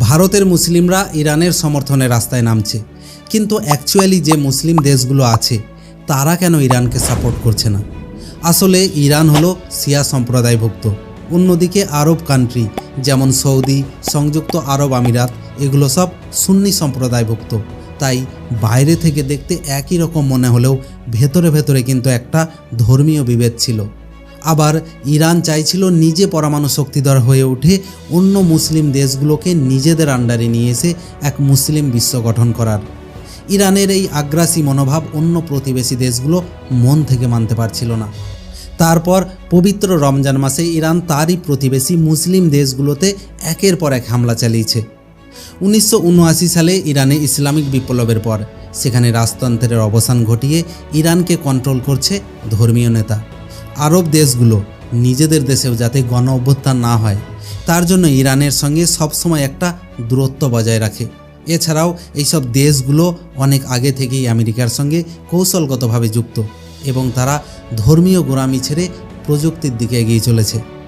ভারতের মুসলিমরা ইরানের সমর্থনে রাস্তায় নামছে, কিন্তু অ্যাকচুয়ালি যে মুসলিম দেশগুলো আছে তারা কেন ইরানকে সাপোর্ট করছে না? আসলে ইরান হলো শিয়া সম্প্রদায়ভুক্ত, অন্যদিকে আরব কান্ট্রি যেমন সৌদি, সংযুক্ত আরব আমিরাত এগুলো সব সুন্নি সম্প্রদায়ভুক্ত। তাই বাইরে থেকে দেখতে একই রকম মনে হলেও ভেতরে ভেতরে কিন্তু একটা ধর্মীয় বিভেদ ছিল। আবার ইরান চাইছিল নিজে পরমাণু শক্তিধর হয়ে উঠে অন্য মুসলিম দেশগুলোকে নিজেদের আন্ডারে নিয়ে এসে এক মুসলিম বিশ্ব গঠন করার। ইরানের এই আগ্রাসী মনোভাব অন্য প্রতিবেশী দেশগুলো মন থেকে মানতে পারছিল না। তারপর পবিত্র রমজান মাসে ইরান তারই প্রতিবেশী মুসলিম দেশগুলোতে একের পর এক হামলা চালিয়েছে। 1979 সালে ইরানে ইসলামিক বিপ্লবের পর সেখানে রাজতন্ত্রের অবসান ঘটিয়ে ইরানকে কন্ট্রোল করছে ধর্মীয় নেতা। আরব দেশগুলো নিজেদের দেশেও যাতে গণ অভ্যুত্থান না হয় তার জন্য ইরানের সঙ্গে সবসময় একটা দূরত্ব বজায় রাখে। এছাড়াও এইসব দেশগুলো অনেক আগে থেকেই আমেরিকার সঙ্গে কৌশলগতভাবে যুক্ত এবং তারা ধর্মীয় গোঁড়ামি ছেড়ে প্রযুক্তির দিকে এগিয়ে চলেছে।